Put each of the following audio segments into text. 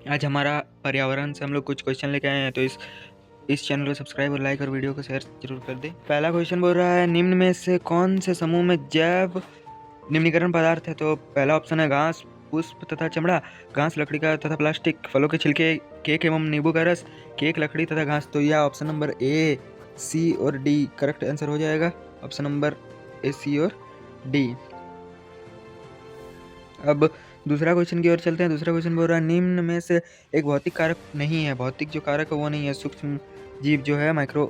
आज हमारा पर्यावरण से हम लोग कुछ क्वेश्चन लेके आए हैं, तो इस चैनल को सब्सक्राइब और लाइक और वीडियो को शेयर जरूर कर दें। पहला क्वेश्चन बोल रहा है, निम्न में से कौन से समूह में जैव निम्नीकरण पदार्थ है? तो पहला ऑप्शन है घास, पुष्प तथा चमड़ा, घास लकड़ी का तथा प्लास्टिक, फलों के छिलके, केक एवं नींबू का रस, केक लकड़ी तथा घास। तो यह ऑप्शन नंबर ए, सी और डी करेक्ट आंसर हो जाएगा। ऑप्शन नंबर ए, सी और डी। अब दूसरा क्वेश्चन की ओर चलते हैं। दूसरा क्वेश्चन बोल रहा है, निम्न में से एक भौतिक कारक नहीं है। भौतिक जो कारक है वो नहीं है, सूक्ष्म जीव जो है माइक्रो,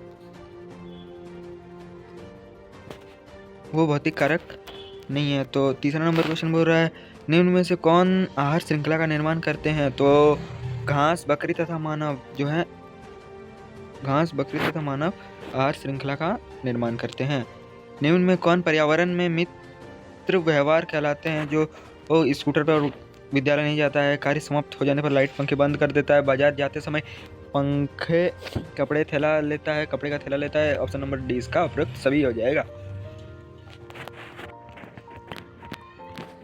वो भौतिक कारक नहीं है। तो तीसरा नंबर क्वेश्चन बोल रहा है, निम्न में से कौन आहार श्रृंखला का निर्माण करते हैं? तो घास, बकरी तथा मानव जो है, घास, बकरी तथा मानव आहार श्रृंखला का निर्माण करते हैं। निम्न में कौन पर्यावरण में मित्र व्यवहार कहलाते हैं? जो वो स्कूटर पर विद्यालय नहीं जाता है, कार्य समाप्त हो जाने पर लाइट पंखे बंद कर देता है, बाजार जाते समय पंखे कपड़े थैला लेता है, कपड़े का थैला लेता है। ऑप्शन नंबर डी इसका उपयुक्त सभी हो जाएगा।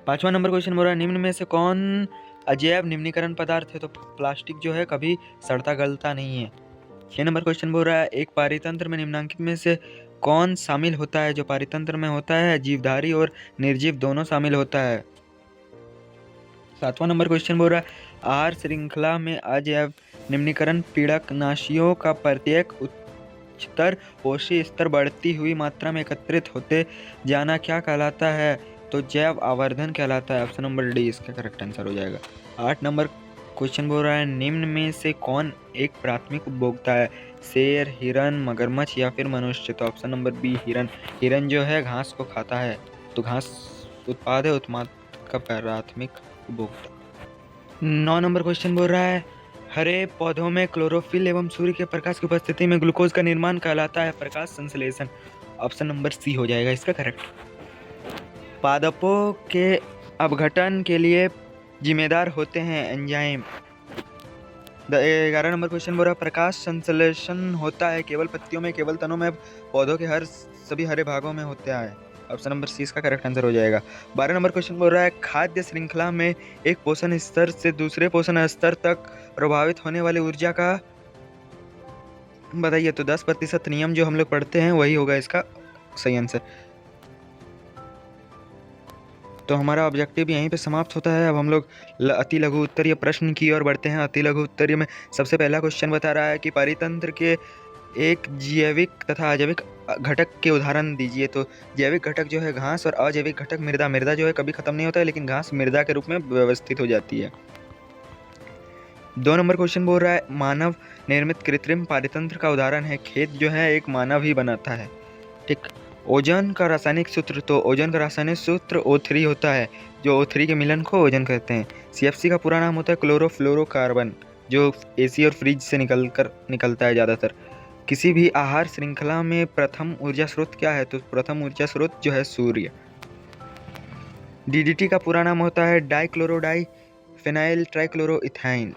पांचवा नंबर क्वेश्चन बोल रहा है, निम्न में से कौन अजैव निम्नीकरण पदार्थ है? तो प्लास्टिक जो है कभी सड़ता गलता नहीं है। 6 नंबर क्वेश्चन बोल रहा है, एक पारितंत्र में निम्नलिखित में से कौन शामिल होता है? जो पारितंत्र में होता है, जीवधारी और निर्जीव दोनों शामिल होता है। 7वां नंबर क्वेश्चन बोल रहा है, आहार श्रृंखला में अजैव निम्नीकरण पीड़कनाशियों का प्रत्येक उच्चतर पोषी स्तर बढ़ती हुई मात्रा में एकत्रित होते जाना क्या कहलाता है? तो जैव आवर्धन कहलाता है। ऑप्शन नंबर डी इसका करेक्ट आंसर हो जाएगा। 8 नंबर क्वेश्चन बोल रहा है, निम्न में से कौन एक प्राथमिक उपभोक्ता है? शेर, हिरन, मगरमच्छ या फिर मनुष्य? तो ऑप्शन नंबर बी हिरन। हिरन जो है घास को खाता है, तो घास उत्पाद है, उत्पाद का प्राथमिक उपभोक्ता। 9 नंबर क्वेश्चन बोल रहा है, हरे पौधों में क्लोरोफिल एवं सूर्य के प्रकाश की उपस्थिति में ग्लूकोज का निर्माण कहलाता है प्रकाश संश्लेषण। ऑप्शन नंबर सी हो जाएगा इसका करेक्ट। पादपों के अपघटन के लिए जिम्मेदार होते हैं एंजाइम। 11 नंबर क्वेश्चन बोल रहा है, प्रकाश संश्लेषण होता है केवल पत्तियों में, केवल तनों में, पौधों के हर सभी हरे भागों में होता है। ऑप्शन नंबर सी इसका करेक्ट आंसर हो जाएगा। 12 नंबर क्वेश्चन बोल रहा है, खाद्य श्रृंखला में एक पोषण स्तर से दूसरे पोषण स्तर तक प्रभावित होने वाली ऊर्जा का बताइए। तो 10% नियम जो हम लोग पढ़ते हैं वही होगा इसका सही आंसर। तो हमारा ऑब्जेक्टिव यहीं पे समाप्त होता है। अब हम लोग अति लघु उत्तरीय प्रश्न की ओर बढ़ते हैं। अति लघु उत्तरीय में सबसे पहला क्वेश्चन बता रहा है कि परितंत्र के एक जैविक तथा अजैविक घटक के उदाहरण दीजिए। तो जैविक घटक जो है घास और अजैविक घटक मृदा। मृदा जो है कभी खत्म नहीं होता है, लेकिन घास मृदा के रूप में व्यवस्थित हो जाती है। 2 नंबर क्वेश्चन बोल रहा है, मानव निर्मित कृत्रिम पारितंत्र का उदाहरण है। खेत जो है एक मानव ही बनाता है, ठीक। ओजोन का रासायनिक सूत्र, तो ओजोन का रासायनिक सूत्र O3 होता है, जो O3 के मिलन को ओजोन कहते हैं। CFC का पूरा नाम होता है क्लोरोफ्लोरोकार्बन, जो AC और फ्रिज से निकलता है ज़्यादातर। किसी भी आहार श्रृंखला में प्रथम ऊर्जा स्रोत क्या है? तो प्रथम ऊर्जा स्रोत जो है सूर्य। DDT का पूरा नाम होता है डाइक्लोरोडाई फिनाइल ट्राइक्लोरोइथाइन।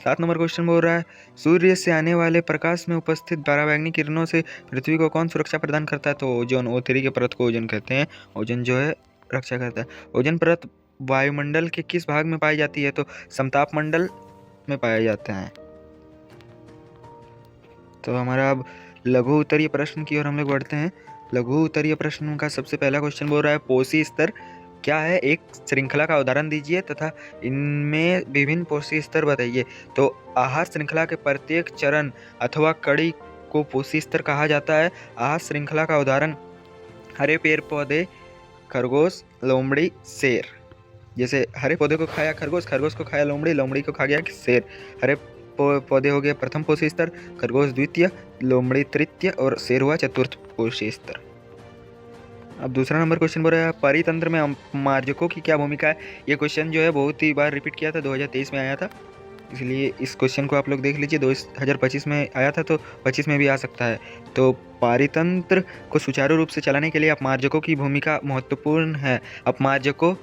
7 नंबर क्वेश्चन बोल रहा है, सूर्य से आने वाले प्रकाश में उपस्थित पराबैंगनी किरणों से पृथ्वी को कौन सुरक्षा प्रदान करता है? तो ओजोन, O3 के परत को ओजोन कहते हैं। ओजोन जो है रक्षा करता है। ओजोन परत वायुमंडल के किस भाग में पाई जाती है? तो समताप मंडल में पाया जाता है। तो हमारा अब लघु उत्तरीय प्रश्न की ओर हम लोग बढ़ते हैं। लघु उत्तरीय प्रश्न का सबसे पहला क्वेश्चन बोल रहा है, पोषी स्तर क्या है? एक श्रृंखला का उदाहरण दीजिए तथा इनमें विभिन्न पोषी स्तर बताइए। तो आहार श्रृंखला के प्रत्येक चरण अथवा कड़ी को पोषी स्तर कहा जाता है। आहार श्रृंखला का उदाहरण हरे पेड़ पौधे, खरगोश, लोमड़ी, शेर। जैसे हरे पौधे को खाया खरगोश, खरगोश को खाया लोमड़ी, लोमड़ी को खा गया शेर। हरे पौधे हो गए प्रथम पोषी स्तर, खरगोश द्वितीय, लोमड़ी तृतीय और शेर हुआ चतुर्थ पोषी स्तर। अब दूसरा नंबर क्वेश्चन बोल रहा है, परितंत्र में अपमार्जकों की क्या भूमिका है? ये क्वेश्चन जो है बहुत ही बार रिपीट किया था, 2023 में आया था, इसलिए इस क्वेश्चन को आप लोग देख लीजिए। 2025 में आया था तो 25 में भी आ सकता है। तो पारितंत्र को सुचारू रूप से चलाने के लिए अपमार्जकों की भूमिका महत्वपूर्ण है। अपमार्जकों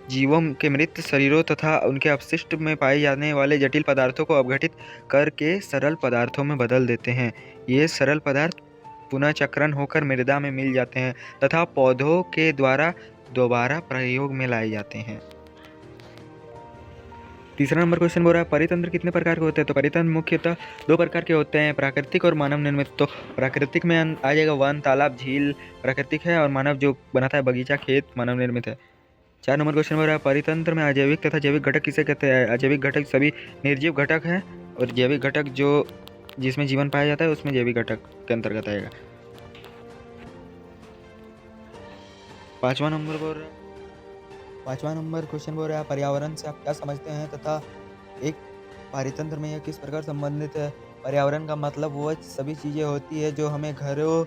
जीवों के मृत शरीरों तथा उनके अपशिष्ट में पाए जाने वाले जटिल पदार्थों को अपघटित करके सरल पदार्थों में बदल देते हैं। ये सरल पदार्थ पुनः चक्रण होकर मृदा में मिल जाते हैं तथा पौधों के द्वारा दोबारा प्रयोग में लाए जाते हैं। तीसरा नंबर क्वेश्चन बोल रहा है परितंत्र कितने प्रकार के होते हैं? तो परितंत्र मुख्यतः 2 प्रकार के होते हैं, प्राकृतिक और मानव निर्मित। तो प्राकृतिक में आ जाएगा वन, तालाब, झील प्राकृतिक है, और मानव जो बनाता है बगीचा, खेत, मानव निर्मित है। 4 नंबर क्वेश्चन बोल रहा है परितंत्र में अजैविक तथा जैविक घटक किसे कहते हैं? अजैविक घटक सभी निर्जीव घटक हैं, और जैविक घटक जो जिसमें जीवन पाया जाता है उसमें जैविक घटक के अंतर्गत आएगा। 5वां नंबर बोल रहा है 5वां नंबर क्वेश्चन बोल रहा है पर्यावरण से आप क्या समझते हैं तथा एक पारितंत्र में यह किस प्रकार संबंधित है? पर्यावरण का मतलब वह सभी चीज़ें होती है जो हमें घरों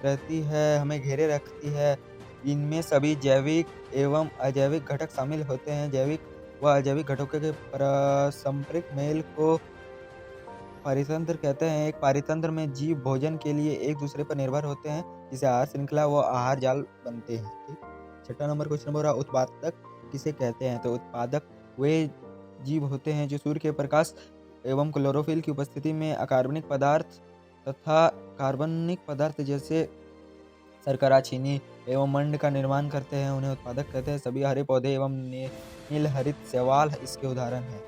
रहती है, हमें घेरे रखती है। इनमें सभी जैविक एवं अजैविक घटक शामिल होते हैं। जैविक व अजैविक घटकों के पारस्परिक मेल को पारितंत्र कहते हैं। एक पारितंत्र में जीव भोजन के लिए एक दूसरे पर निर्भर होते हैं, जिसे आहार श्रृंखला व आहार जाल बनते हैं। ठीक। 6वां नंबर क्वेश्चन बोल रहा है उत्पादक किसे कहते हैं? तो उत्पादक वे जीव होते हैं जो सूर्य के प्रकाश एवं क्लोरोफिल की उपस्थिति में अकार्बनिक पदार्थ तथा कार्बनिक पदार्थ जैसे शर्करा, चीनी एवं मंड का निर्माण करते हैं, उन्हें उत्पादक कहते हैं। सभी हरे पौधे एवं नील हरित शैवाल इसके उदाहरण हैं।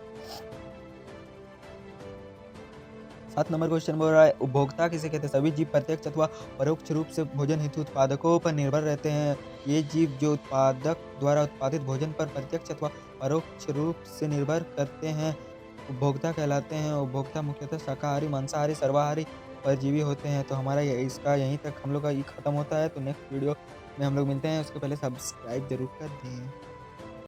7 नंबर क्वेश्चन बोल रहा है उपभोक्ता किसे कहते हैं? सभी जीव प्रत्यक्ष अथवा परोक्ष रूप से भोजन हेतु उत्पादकों पर निर्भर रहते हैं। ये जीव जो उत्पादक द्वारा उत्पादित भोजन पर प्रत्यक्ष अथवा परोक्ष रूप से निर्भर करते हैं उपभोक्ता कहलाते हैं। उपभोक्ता मुख्यतः शाकाहारी, मांसाहारी, सर्वाहारी, परजीवी होते हैं। तो हमारा इसका यहीं तक हम लोग का ये खत्म होता है। तो नेक्स्ट वीडियो में हम लोग मिलते हैं, उसके पहले सब्सक्राइब जरूर कर दें।